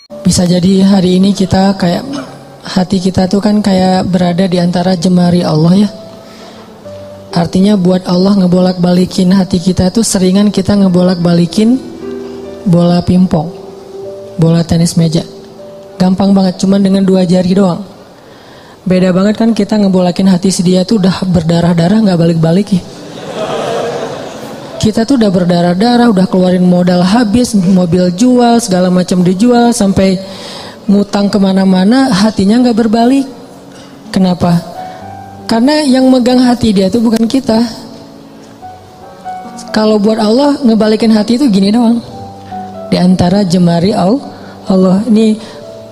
Bisa jadi hari ini kita kayak hati kita tuh kan kayak berada di antara jemari Allah ya. Artinya buat Allah ngebolak-balikin hati kita tuh seringan kita ngebolak-balikin bola pingpong, bola tenis meja. Gampang banget, cuman dengan 2 jari doang. Beda banget kan kita ngebolakin hati si dia tuh udah berdarah-darah gak balik-balik ya. Kita tuh udah berdarah-darah, udah keluarin modal habis, mobil jual, segala macam dijual, sampai ngutang kemana-mana, hatinya gak berbalik. Kenapa? Karena yang megang hati dia tuh bukan kita. Kalau buat Allah, ngebalikin hati itu gini doang. Di antara jemari Allah. Ini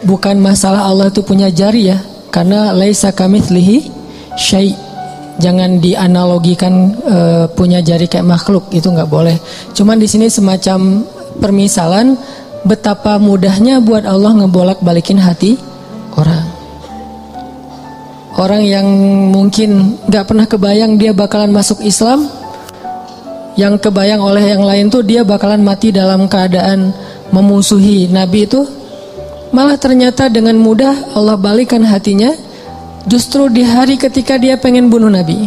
bukan masalah Allah itu punya jari ya. Karena laisa kamitslihi syai'. Jangan dianalogikan punya jari kayak makhluk, itu nggak boleh. Cuman di sini semacam permisalan betapa mudahnya buat Allah ngebolak-balikin hati orang. Orang yang mungkin nggak pernah kebayang dia bakalan masuk Islam, yang kebayang oleh yang lain tuh dia bakalan mati dalam keadaan memusuhi Nabi itu, malah ternyata dengan mudah Allah balikan hatinya. Justru di hari ketika dia pengen bunuh Nabi,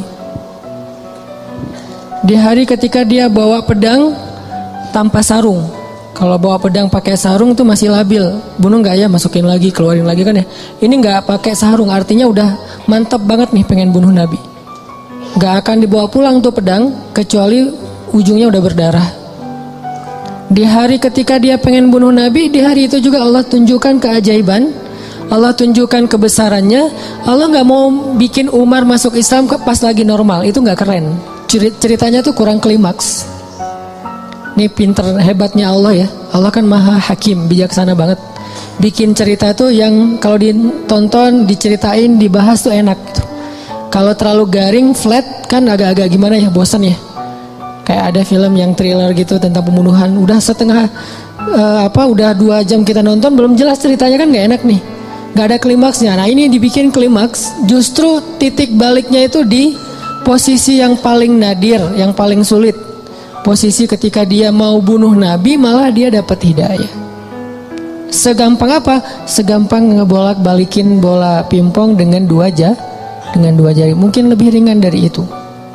di hari ketika dia bawa pedang tanpa sarung. Kalau bawa pedang pakai sarung itu masih labil, bunuh nggak ya, masukin lagi, keluarin lagi kan ya. Ini nggak pakai sarung, artinya udah mantap banget nih pengen bunuh Nabi. Nggak akan dibawa pulang tuh pedang kecuali ujungnya udah berdarah. Di hari ketika dia pengen bunuh Nabi, di hari itu juga Allah tunjukkan keajaiban. Allah tunjukkan kebesarannya. Allah nggak mau bikin Umar masuk Islam pas lagi normal, itu nggak keren. Ceritanya tuh kurang klimaks. Ini pinter hebatnya Allah ya. Allah kan maha hakim, bijaksana banget. Bikin cerita tuh yang kalau ditonton, diceritain, dibahas tuh enak gitu. Kalau terlalu garing, flat kan agak-agak gimana ya, bosan ya. Kayak ada film yang thriller gitu tentang pembunuhan, udah udah 2 jam kita nonton belum jelas ceritanya kan nggak enak nih. Gak ada klimaksnya. Nah ini dibikin klimaks. Justru titik baliknya itu di posisi yang paling nadir, yang paling sulit. Posisi ketika dia mau bunuh Nabi, malah dia dapat hidayah. Segampang apa? Segampang ngebolak balikin bola pingpong dengan 2 jari. Mungkin lebih ringan dari itu.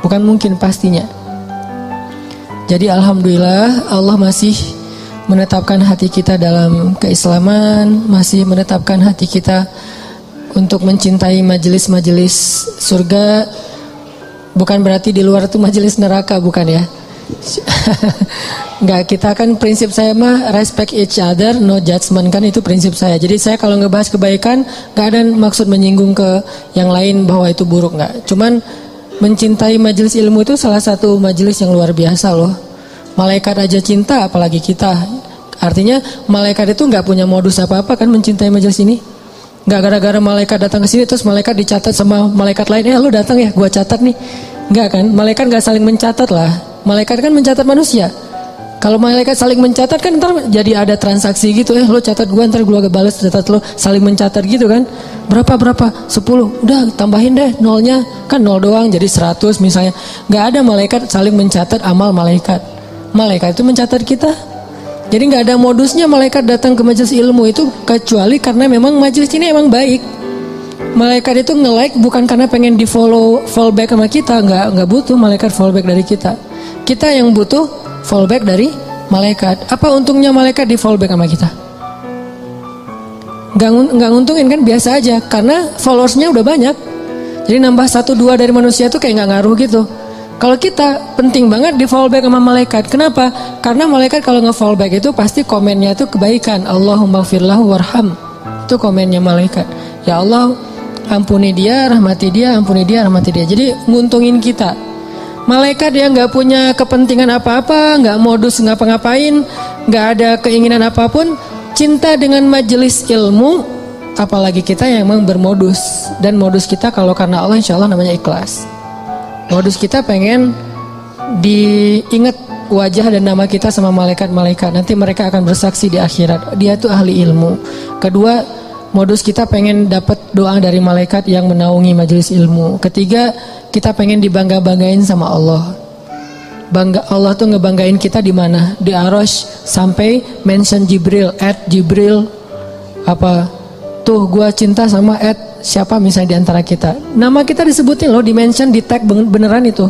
Bukan mungkin, pastinya. Jadi alhamdulillah Allah masih menetapkan hati kita dalam keislaman, masih menetapkan hati kita untuk mencintai majelis-majelis surga. Bukan berarti di luar itu majelis neraka, bukan ya. Enggak, kita kan prinsip saya mah respect each other, no judgment, kan itu prinsip saya. Jadi saya kalau ngebahas kebaikan enggak ada maksud menyinggung ke yang lain bahwa itu buruk, enggak. Cuman mencintai majelis ilmu itu salah satu majelis yang luar biasa loh. Malaikat aja cinta, apalagi kita. Artinya malaikat itu nggak punya modus apa-apa kan mencintai majelis ini. Nggak gara-gara malaikat datang ke sini terus malaikat dicatat sama malaikat lain. Lu datang ya, gua catat nih. Nggak kan? Malaikat nggak saling mencatat lah. Malaikat kan mencatat manusia. Kalau malaikat saling mencatat kan ntar jadi ada transaksi gitu. Lu catat gua, ntar gua balas catat lu, saling mencatat gitu kan. Berapa? 10. Udah tambahin deh nolnya. Kan 0 doang jadi 100 misalnya. Nggak ada malaikat saling mencatat amal malaikat. Malaikat itu mencatat kita. Jadi nggak ada modusnya malaikat datang ke majelis ilmu itu kecuali karena memang majelis ini emang baik. Malaikat itu nge-like bukan karena pengen di fallback sama kita, nggak butuh malaikat fallback dari kita. Kita yang butuh fallback dari malaikat. Apa untungnya malaikat di fallback sama kita? Nggak nguntungin kan, biasa aja karena followersnya udah banyak. Jadi nambah 1-2 dari manusia tuh kayak nggak ngaruh gitu. Kalau kita penting banget di fallback sama malaikat. Kenapa? Karena malaikat kalau nge-fallback itu pasti komennya itu kebaikan. Allahumma firlahu warham. Itu komennya malaikat. Ya Allah, ampuni dia, rahmati dia, ampuni dia, rahmati dia. Jadi nguntungin kita. Malaikat yang nggak punya kepentingan apa-apa, nggak modus ngapa-ngapain, nggak ada keinginan apapun, cinta dengan majelis ilmu, apalagi kita yang memang bermodus. Dan modus kita kalau karena Allah insya Allah namanya ikhlas. Modus kita pengen diingat wajah dan nama kita sama malaikat-malaikat. Nanti mereka akan bersaksi di akhirat. Dia tuh ahli ilmu. Kedua, modus kita pengen dapat doa dari malaikat yang menaungi majelis ilmu. Ketiga, kita pengen dibangga-banggain sama Allah. Allah tuh ngebanggain kita di mana? Di Arasy sampai mention Jibril, Jibril. Apa tuh gua cinta sama siapa misalnya di antara kita. Nama kita disebutin loh, di-mention, di tag beneran itu.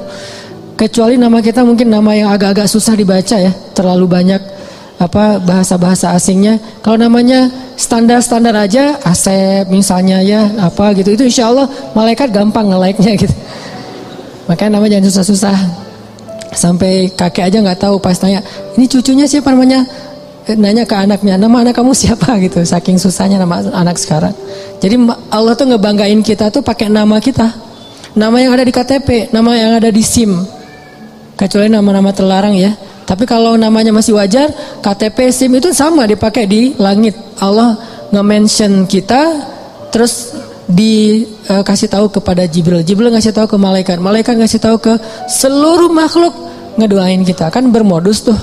Kecuali nama kita mungkin nama yang agak-agak susah dibaca ya, terlalu banyak bahasa-bahasa asingnya. Kalau namanya standar-standar aja, Asep misalnya ya, apa gitu, itu insya Allah malaikat gampang nge-like-nya gitu. Makanya namanya jangan susah-susah. Sampai kakek aja nggak tahu pas tanya, ini cucunya siapa namanya? Nanya ke anaknya, nama anak kamu siapa gitu. Saking susahnya nama anak sekarang. Jadi Allah tuh ngebanggain kita tuh pakai nama kita, nama yang ada di KTP, nama yang ada di SIM. Kecuali nama-nama terlarang ya. Tapi kalau namanya masih wajar, KTP, SIM itu sama dipakai di langit. Allah nge-mention kita, terus dikasih tahu kepada Jibril. Jibril ngasih tahu ke malaikat. Malaikat ngasih tahu ke seluruh makhluk, ngedoain kita. Kan bermodus tuh.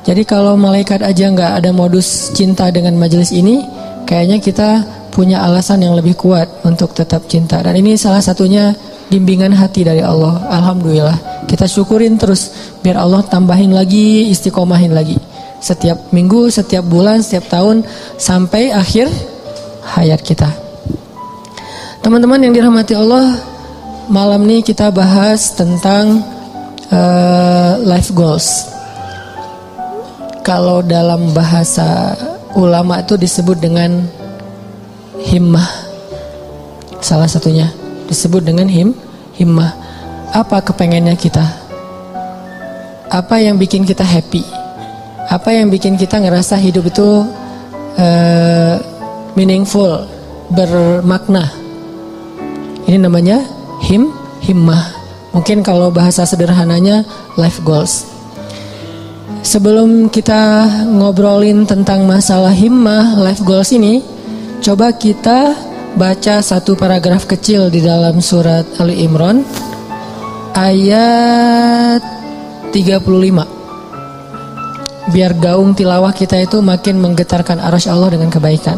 Jadi kalau malaikat aja nggak ada modus cinta dengan majelis ini, kayaknya kita punya alasan yang lebih kuat untuk tetap cinta. Dan ini salah satunya bimbingan hati dari Allah. Alhamdulillah. Kita syukurin terus biar Allah tambahin lagi, istiqomahin lagi. Setiap minggu, setiap bulan, setiap tahun sampai akhir hayat kita. Teman-teman yang dirahmati Allah, malam ini kita bahas tentang life goals. Kalau dalam bahasa ulama itu disebut dengan himmah. Salah satunya disebut dengan himmah. Apa kepengennya kita? Apa yang bikin kita happy? Apa yang bikin kita ngerasa hidup itu meaningful, bermakna? Ini namanya himmah. Mungkin kalau bahasa sederhananya life goals. Sebelum kita ngobrolin tentang masalah himmah, life goals ini, coba kita baca satu paragraf kecil di dalam surat Ali Imran ayat 35. Biar gaung tilawah kita itu makin menggetarkan arasy Allah dengan kebaikan.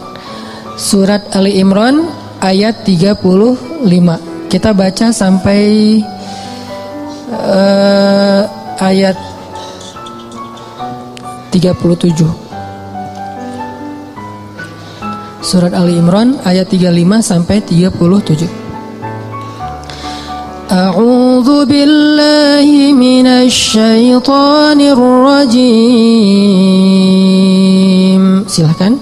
Surat Ali Imran ayat 35. Kita baca sampai ayat 37. Surat Ali Imran ayat 35 sampai 37. A'udzu billahi minasy syaithanir rajim. Silakan.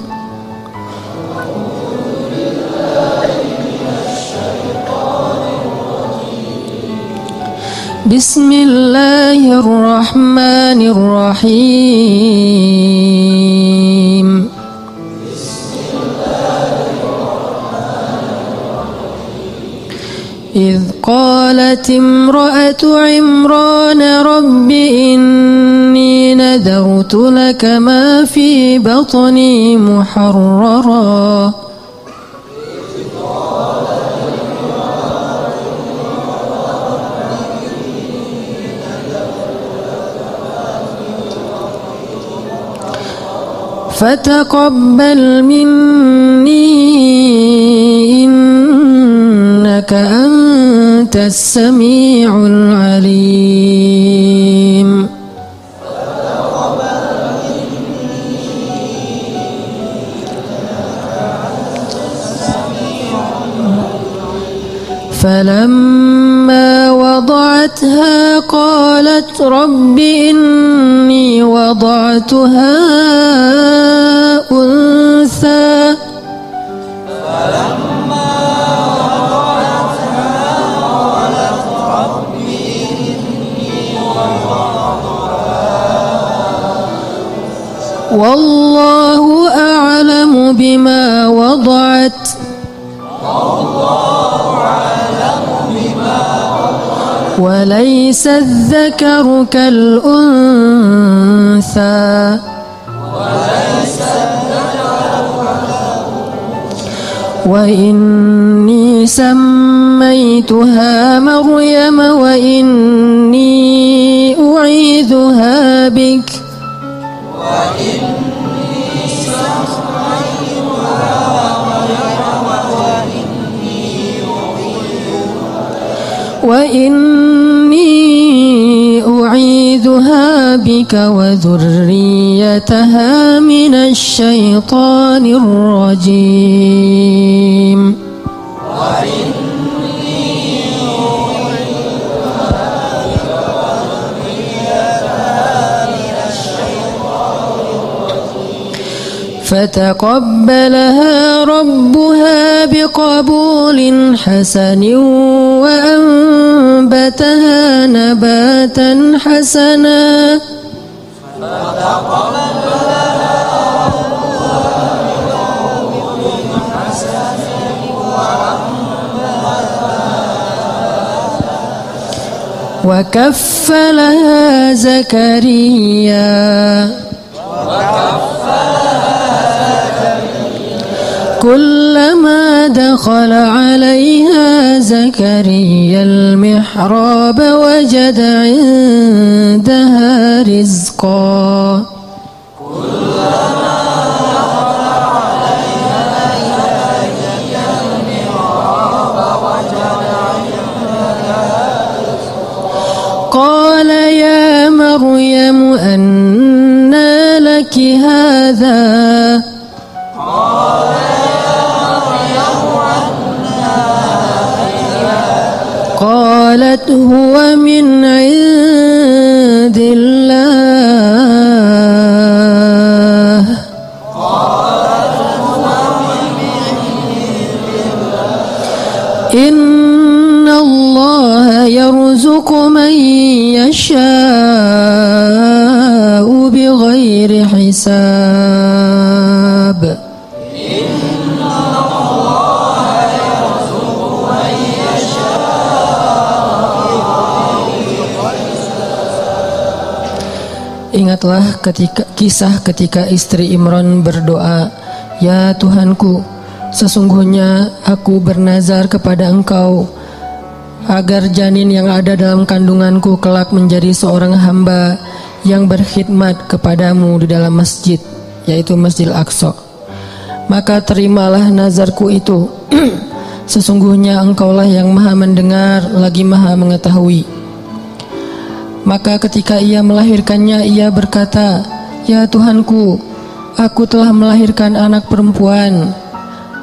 Bismillahirrahmanirrahim. إذ قالت امرأة عمران رب إني نذرت لك ما في بطني محررا فتقبل مني إنك أنت السميع العليم. فلما وضعتها قالت رب إني وضعتها أنثى والله أعلم بما وضعت وليس الذكر كالأنثى وإني سميتها مريم وإني أعيذها بك وإني أعيذها ربك وذريتها من الشيطان الرجيم فتقبلها ربها بقبول حسن وأنبتها نباتا حسنا وكفلها زكريا كلما دخل عليها زكريا المحراب وجد عندها رزقا قال يا مريم أنى لك هذا قالت هو من عند الله إن الله يرزق من يشاء بغير حساب Ingatlah kisah ketika istri Imran berdoa, "Ya Tuhanku, sesungguhnya aku bernazar kepada Engkau agar janin yang ada dalam kandunganku kelak menjadi seorang hamba yang berkhidmat kepadamu di dalam masjid, yaitu Masjidil Aqsa. Maka terimalah nazarku itu. Sesungguhnya Engkaulah yang maha mendengar lagi maha mengetahui." Maka ketika ia melahirkannya, ia berkata, "Ya Tuhanku, aku telah melahirkan anak perempuan,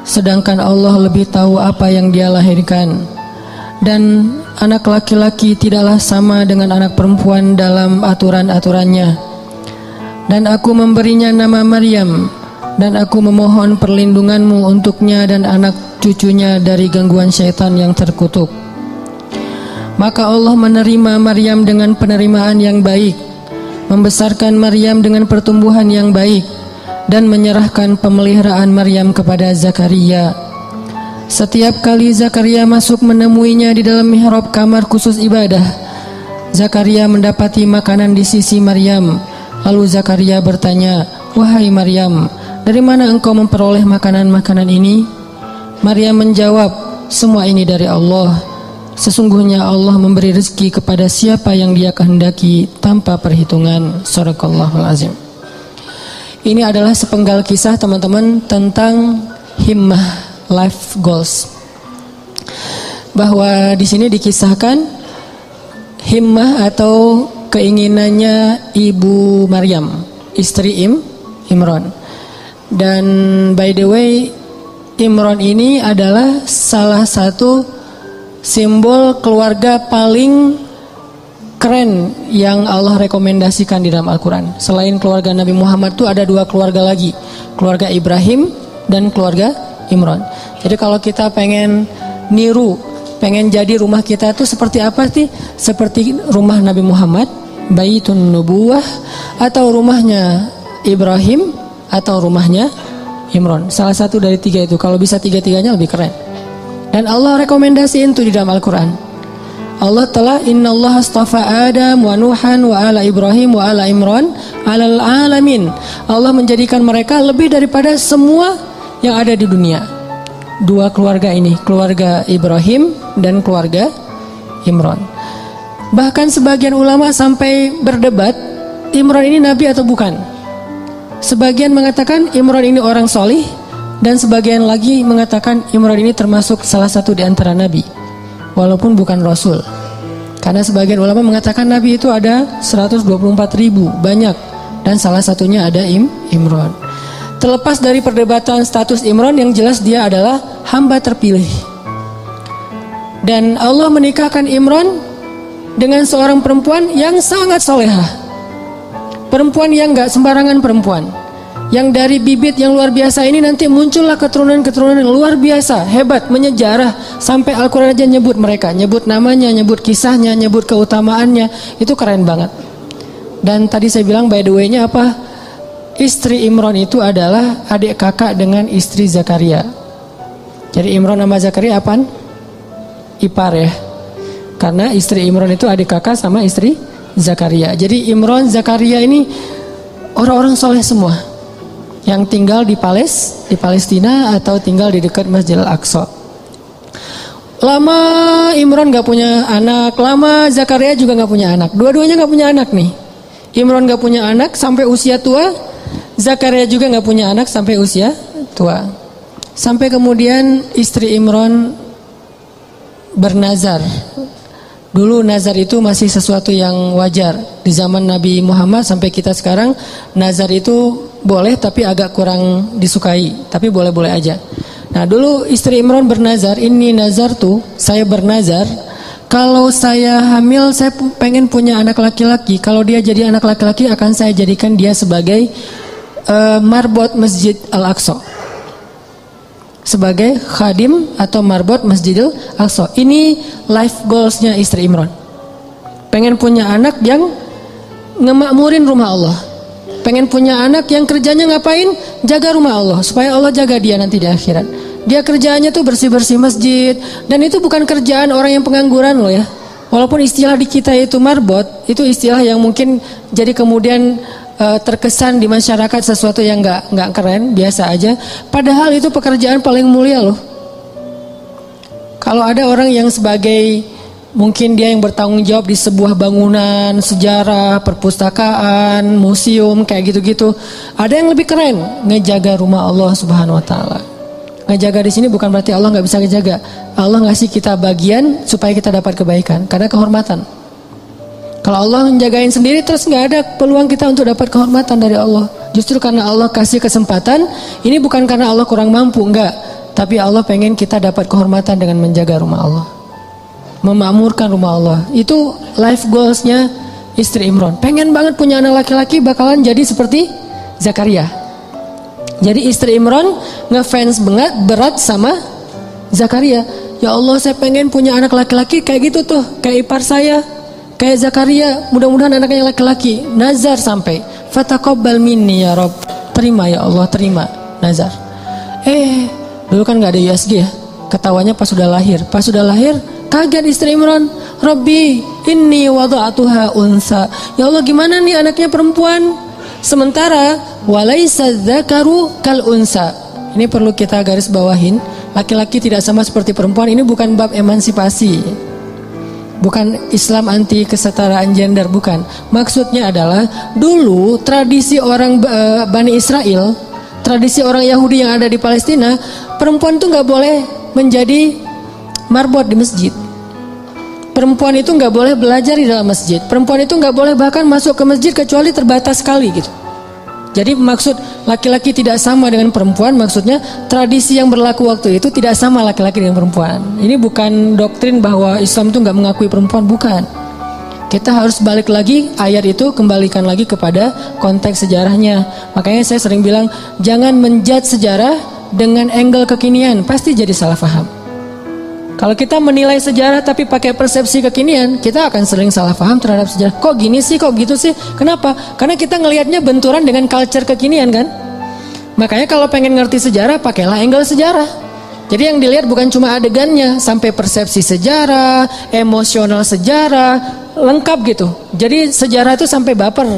sedangkan Allah lebih tahu apa yang dia lahirkan. Dan anak laki-laki tidaklah sama dengan anak perempuan dalam aturan-aturannya. Dan aku memberinya nama Maryam, dan aku memohon perlindunganmu untuknya dan anak cucunya dari gangguan syaitan yang terkutuk." Maka Allah menerima Maryam dengan penerimaan yang baik, membesarkan Maryam dengan pertumbuhan yang baik, dan menyerahkan pemeliharaan Maryam kepada Zakaria. Setiap kali Zakaria masuk menemuinya di dalam mihrab kamar khusus ibadah, Zakaria mendapati makanan di sisi Maryam. Lalu Zakaria bertanya, "Wahai Maryam, dari mana engkau memperoleh makanan-makanan ini?" Maryam menjawab, "Semua ini dari Allah. Sesungguhnya Allah memberi rezeki kepada siapa yang Dia kehendaki tanpa perhitungan." Shadaqallahul azim. Ini adalah sepenggal kisah teman-teman tentang himmah, life goals. Bahwa di sini dikisahkan himmah atau keinginannya Ibu Maryam, istri Imran. Dan by the way, Imran ini adalah salah satu simbol keluarga paling keren yang Allah rekomendasikan di dalam Al-Quran. Selain keluarga Nabi Muhammad itu ada dua keluarga lagi, keluarga Ibrahim dan keluarga Imran. Jadi kalau kita pengen niru, pengen jadi rumah kita itu seperti apa sih? Seperti rumah Nabi Muhammad, Baitun Nubuwah, atau rumahnya Ibrahim, atau rumahnya Imran. Salah satu dari tiga itu. Kalau bisa tiga-tiganya lebih keren. Dan Allah rekomendasiin itu di dalam Al-Quran. Allah telah innallaha astafa Adam wa Nuhan wa ala Ibrahim wa ala Imran alal alamin. Allah menjadikan mereka lebih daripada semua yang ada di dunia. Dua keluarga ini, keluarga Ibrahim dan keluarga Imran. Bahkan sebagian ulama sampai berdebat, Imran ini nabi atau bukan. Sebagian mengatakan Imran ini orang solih, dan sebagian lagi mengatakan Imran ini termasuk salah satu di antara nabi, walaupun bukan rasul. Karena sebagian ulama mengatakan Nabi itu ada 124.000, banyak. Dan salah satunya ada Imran. Terlepas dari perdebatan status Imran, yang jelas dia adalah hamba terpilih. Dan Allah menikahkan Imran dengan seorang perempuan yang sangat solehah. Perempuan yang gak sembarangan perempuan, yang dari bibit yang luar biasa ini nanti muncullah keturunan-keturunan yang luar biasa, hebat, menyejarah. Sampai Al-Quran aja nyebut mereka, nyebut namanya, nyebut kisahnya, nyebut keutamaannya. Itu keren banget. Dan tadi saya bilang by the way-nya apa? Istri Imran itu adalah adik kakak dengan istri Zakaria. Jadi Imran sama Zakaria apaan? Ipar ya. Karena istri Imran itu adik kakak sama istri Zakaria. Jadi Imran, Zakaria ini orang-orang soleh semua yang tinggal di Palestina atau tinggal di dekat Masjidil Aqsa. Lama Imran gak punya anak, lama Zakaria juga gak punya anak. Dua-duanya gak punya anak nih. Imran gak punya anak sampai usia tua, Zakaria juga gak punya anak sampai usia tua. Sampai kemudian istri Imran bernazar. Dulu nazar itu masih sesuatu yang wajar. Di zaman Nabi Muhammad sampai kita sekarang, nazar itu boleh tapi agak kurang disukai. Tapi boleh-boleh aja. Nah dulu istri Imran bernazar, ini nazar tuh, saya bernazar, kalau saya hamil saya pengen punya anak laki-laki. Kalau dia jadi anak laki-laki akan saya jadikan dia sebagai marbot Masjid Al-Aqsa, sebagai khadim atau marbot Masjidil Aqsa. Ini life goalsnya istri Imran. Pengen punya anak yang ngemakmurin rumah Allah. Pengen punya anak yang kerjanya ngapain? Jaga rumah Allah, supaya Allah jaga dia nanti di akhirat. Dia kerjaannya tuh bersih-bersih masjid. Dan itu bukan kerjaan orang yang pengangguran loh ya. Walaupun istilah di kita itu marbot, itu istilah yang mungkin jadi kemudian terkesan di masyarakat sesuatu yang nggak keren, biasa aja. Padahal itu pekerjaan paling mulia loh. Kalau ada orang yang sebagai mungkin dia yang bertanggung jawab di sebuah bangunan sejarah, perpustakaan, museum kayak gitu-gitu, ada yang lebih keren, ngejaga rumah Allah Subhanahu Wa Taala. Ngejaga di sini bukan berarti Allah nggak bisa ngejaga. Allah ngasih kita bagian supaya kita dapat kebaikan karena kehormatan. Kalau Allah menjagain sendiri terus nggak ada peluang kita untuk dapat kehormatan dari Allah. Justru karena Allah kasih kesempatan, ini bukan karena Allah kurang mampu, enggak. Tapi Allah pengen kita dapat kehormatan dengan menjaga rumah Allah, memakmurkan rumah Allah. Itu life goalsnya istri Imran. Pengen banget punya anak laki-laki bakalan jadi seperti Zakaria. Jadi istri Imran ngefans banget berat sama Zakaria. Ya Allah, saya pengen punya anak laki-laki kayak gitu tuh, kayak ipar saya, kayak Zakaria. Mudah-mudahan anaknya laki-laki. Nazar sampai, fataqabbal minni ya Rabb. Terima ya Allah, terima nazar. Dulu kan nggak ada USG ya. Ketawanya pas sudah lahir. Pas sudah lahir, kaget istri Imran. Rabbi, inni wada'atuha unsa. Ya Allah, gimana nih anaknya perempuan? Sementara walaisa dzakaru kal unsa. Ini perlu kita garis bawahin. Laki-laki tidak sama seperti perempuan. Ini bukan bab emansipasi, bukan Islam anti kesetaraan gender, bukan. Maksudnya adalah dulu tradisi orang Bani Israel, tradisi orang Yahudi yang ada di Palestina, perempuan itu nggak boleh menjadi marbot di masjid. Perempuan itu nggak boleh belajar di dalam masjid. Perempuan itu nggak boleh bahkan masuk ke masjid kecuali terbatas sekali gitu. Jadi maksud laki-laki tidak sama dengan perempuan, maksudnya tradisi yang berlaku waktu itu tidak sama laki-laki dengan perempuan. Ini bukan doktrin bahwa Islam itu nggak mengakui perempuan, bukan. Kita harus balik lagi ayat itu, kembalikan lagi kepada konteks sejarahnya. Makanya saya sering bilang jangan menjudge sejarah dengan angle kekinian, pasti jadi salah paham. Kalau kita menilai sejarah tapi pakai persepsi kekinian, kita akan sering salah paham terhadap sejarah. Kok gini sih, kok gitu sih? Kenapa? Karena kita ngelihatnya benturan dengan culture kekinian kan. Makanya kalau pengen ngerti sejarah, pakailah angle sejarah. Jadi yang dilihat bukan cuma adegannya, sampai persepsi sejarah, emosional sejarah, lengkap gitu. Jadi sejarah itu sampai baper.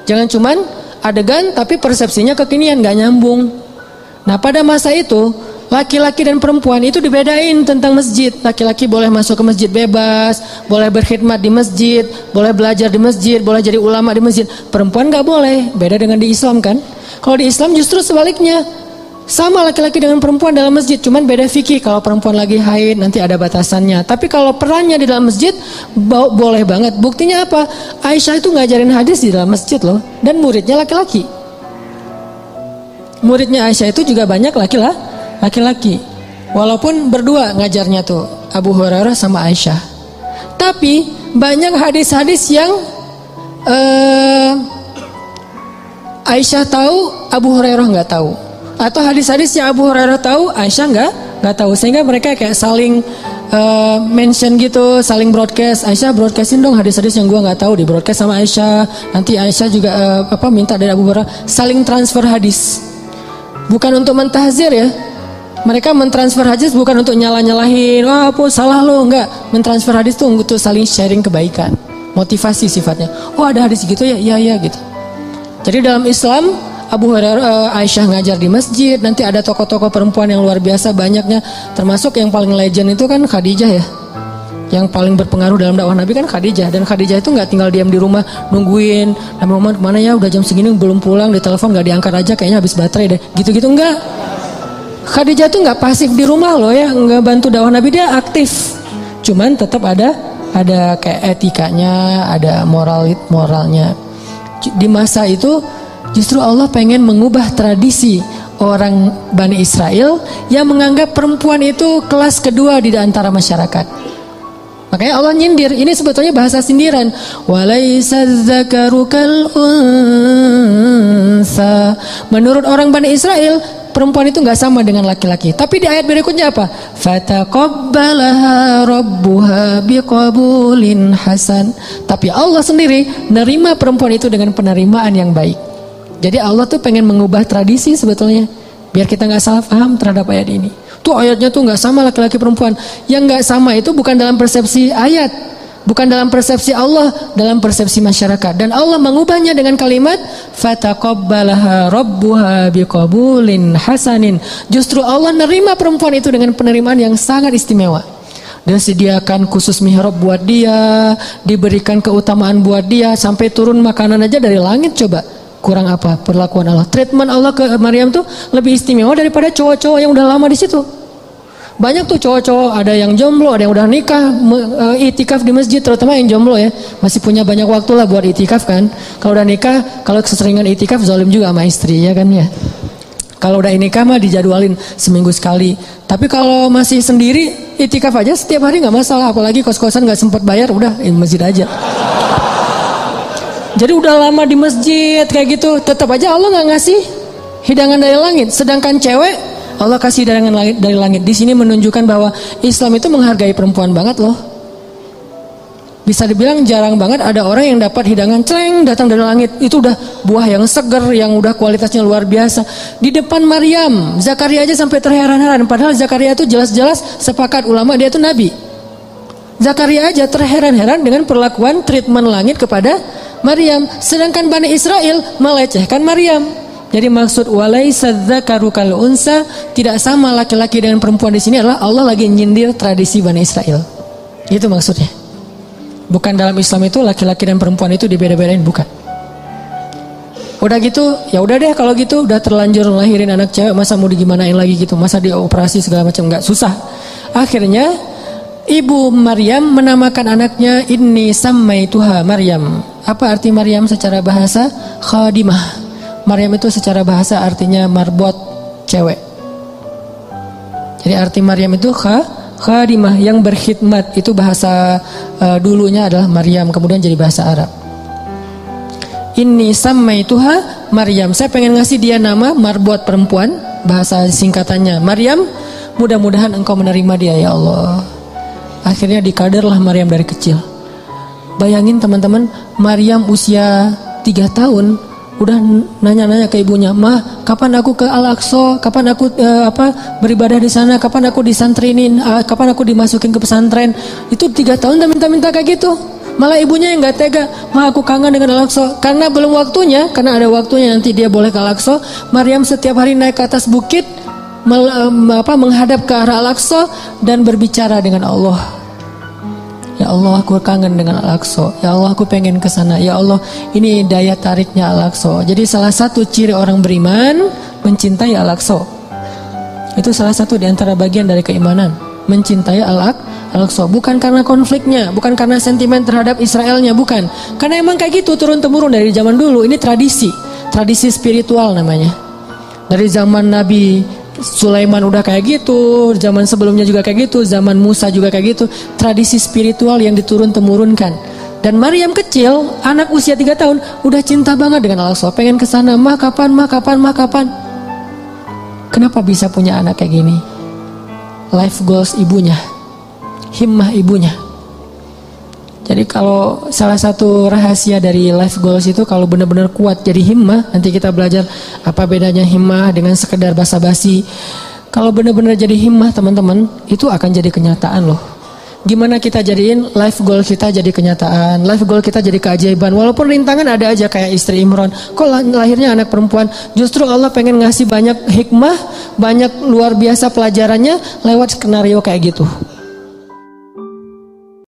Jangan cuman adegan tapi persepsinya kekinian, gak nyambung. Nah pada masa itu, laki-laki dan perempuan itu dibedain tentang masjid. Laki-laki boleh masuk ke masjid bebas, boleh berkhidmat di masjid, boleh belajar di masjid, boleh jadi ulama di masjid. Perempuan gak boleh, beda dengan di Islam kan. Kalau di Islam justru sebaliknya, Sama laki-laki dengan perempuan dalam masjid, cuman beda fikih. Kalau perempuan lagi haid nanti ada batasannya. Tapi kalau perannya di dalam masjid boleh banget. Buktinya apa? Aisyah itu ngajarin hadis di dalam masjid loh, dan muridnya laki-laki. Muridnya Aisyah itu juga banyak laki-laki. Walaupun berdua ngajarnya tuh Abu Hurairah sama Aisyah. Tapi banyak hadis-hadis yang Aisyah tahu, Abu Hurairah nggak tahu. Atau hadis-hadis yang Abu Hurairah tahu, Aisyah nggak tahu, sehingga mereka kayak saling mention gitu, saling broadcast. Aisyah broadcastin dong hadis-hadis yang gua nggak tahu, di broadcast sama Aisyah. Nanti Aisyah juga minta dari Abu Hurairah, saling transfer hadis. Bukan untuk mentahzir ya. Mereka mentransfer hadis bukan untuk nyalah-nyalahin, wah apa salah lo, enggak. Mentransfer hadis tuh untuk saling sharing kebaikan, motivasi sifatnya. Oh ada hadis gitu ya, iya gitu. Jadi dalam Islam, Abu Hurairah, Aisyah ngajar di masjid. Nanti ada tokoh-tokoh perempuan yang luar biasa banyaknya. Termasuk yang paling legend itu kan Khadijah ya. Yang paling berpengaruh dalam dakwah Nabi kan Khadijah. Dan Khadijah itu gak tinggal diam di rumah nungguin Nabi Muhammad kemana ya, udah jam segini belum pulang, di telepon gak diangkat aja, kayaknya habis baterai deh. Gitu-gitu enggak. Khadijah tuh gak pasif di rumah loh ya, gak bantu dakwah Nabi, dia aktif. Cuman tetap ada kayak etikanya, ada moralnya. Di masa itu justru Allah pengen mengubah tradisi orang Bani Israel yang menganggap perempuan itu kelas kedua di antara masyarakat. Makanya Allah nyindir, ini sebetulnya bahasa sindiran. Walaysa dzakaru kal unsa. Menurut orang Bani Israel, perempuan itu nggak sama dengan laki-laki. Tapi di ayat berikutnya apa? Fataqabbalaha rabbuha biqabulin hasan. Tapi Allah sendiri nerima perempuan itu dengan penerimaan yang baik. Jadi Allah tuh pengen mengubah tradisi sebetulnya, biar kita nggak salah paham terhadap ayat ini. Tuh ayatnya tuh nggak sama laki-laki perempuan. Yang nggak sama itu bukan dalam persepsi ayat, bukan dalam persepsi Allah, dalam persepsi masyarakat. Dan Allah mengubahnya dengan kalimat fataqabbalaha rabbuha biqabulin hasanin. Justru Allah nerima perempuan itu dengan penerimaan yang sangat istimewa. Disediakan khusus mihrab buat dia, diberikan keutamaan buat dia, sampai turun makanan aja dari langit. Coba kurang apa perlakuan Allah? Treatment Allah ke Maryam tuh lebih istimewa daripada cowok-cowok yang udah lama di situ. Banyak tuh cowok-cowok, ada yang jomblo, ada yang udah nikah, itikaf di masjid, terutama yang jomblo ya, masih punya banyak waktu lah buat itikaf kan. Kalau udah nikah, kalau keseringan itikaf zalim juga sama istri ya kan ya. Kalau udah nikah mah dijadwalin seminggu sekali. Tapi kalau masih sendiri, itikaf aja setiap hari nggak masalah. Apalagi kos-kosan nggak sempat bayar, udah di masjid aja. Jadi udah lama di masjid kayak gitu, tetap aja Allah nggak ngasih hidangan dari langit. Sedangkan cewek Allah kasih hidangan dari langit. Di sini menunjukkan bahwa Islam itu menghargai perempuan banget loh. Bisa dibilang jarang banget ada orang yang dapat hidangan celeng datang dari langit. Itu udah buah yang seger, yang udah kualitasnya luar biasa. Di depan Maryam, Zakaria aja sampai terheran-heran. Padahal Zakaria itu jelas-jelas sepakat ulama dia itu nabi. Zakaria aja terheran-heran dengan perlakuan treatment langit kepada Maryam. Sedangkan Bani Israel melecehkan Maryam. Jadi maksud walaysa dzakaru kal unsa, tidak sama laki-laki dengan perempuan di sini adalah Allah lagi nyindir tradisi Bani Israel. Itu maksudnya. Bukan dalam Islam itu laki-laki dan perempuan itu dibeda-bedain, bukan. Udah gitu, ya udah deh kalau gitu, udah terlanjur lahirin anak cewek, masa mau digimanain lagi gitu, masa dioperasi segala macam, enggak, susah. Akhirnya ibu Maryam menamakan anaknya Inni Sammaituha Maryam. Apa arti Maryam secara bahasa? Khadimah. Maryam itu secara bahasa artinya marbot, cewek. Jadi arti Maryam itu khadimah, yang berkhidmat. Itu bahasa dulunya adalah Maryam, kemudian jadi bahasa Arab. Inni sammaituha Maryam. Saya pengen ngasih dia nama marbot perempuan, bahasa singkatannya Maryam. Mudah-mudahan engkau menerima dia ya Allah. Akhirnya dikaderlah Maryam dari kecil. Bayangin teman-teman, Maryam usia 3 tahun udah nanya-nanya ke ibunya, "Mah, kapan aku ke Al-Aqsa? Kapan aku beribadah di sana? Kapan aku disantrinin? Kapan aku dimasukin ke pesantren?" Itu 3 tahun dan minta-minta kayak gitu. Malah ibunya yang nggak tega, "Mah, aku kangen dengan Al-Aqsa." Karena belum waktunya, karena ada waktunya nanti dia boleh ke Al-Aqsa. Maryam setiap hari naik ke atas bukit, menghadap ke arah Al-Aqsa dan berbicara dengan Allah. Ya Allah, aku kangen dengan Al-Aqsa. Ya Allah, aku pengen ke sana. Ya Allah, ini daya tariknya Al-Aqsa. Jadi salah satu ciri orang beriman mencintai Al-Aqsa. Itu salah satu di antara bagian dari keimanan, mencintai Al-Aqsa. Bukan karena konfliknya, bukan karena sentimen terhadap Israelnya, bukan. Karena emang kayak gitu turun-temurun dari zaman dulu. Ini tradisi spiritual namanya. Dari zaman Nabi Sulaiman udah kayak gitu, zaman sebelumnya juga kayak gitu, zaman Musa juga kayak gitu. Tradisi spiritual yang diturun-temurunkan. Dan Maryam kecil, anak usia 3 tahun, udah cinta banget dengan Al-Aqsa, pengen kesana, mah kapan. Kenapa bisa punya anak kayak gini? Life goals ibunya, himmah ibunya. Jadi kalau salah satu rahasia dari life goals itu, kalau benar-benar kuat jadi himmah, nanti kita belajar apa bedanya himmah dengan sekedar basa-basi. Kalau benar-benar jadi himmah teman-teman, itu akan jadi kenyataan loh. Gimana kita jadiin life goal kita jadi kenyataan, life goal kita jadi keajaiban. Walaupun rintangan ada aja, kayak istri Imran, kok lahirnya anak perempuan. Justru Allah pengen ngasih banyak hikmah, banyak luar biasa pelajarannya lewat skenario kayak gitu.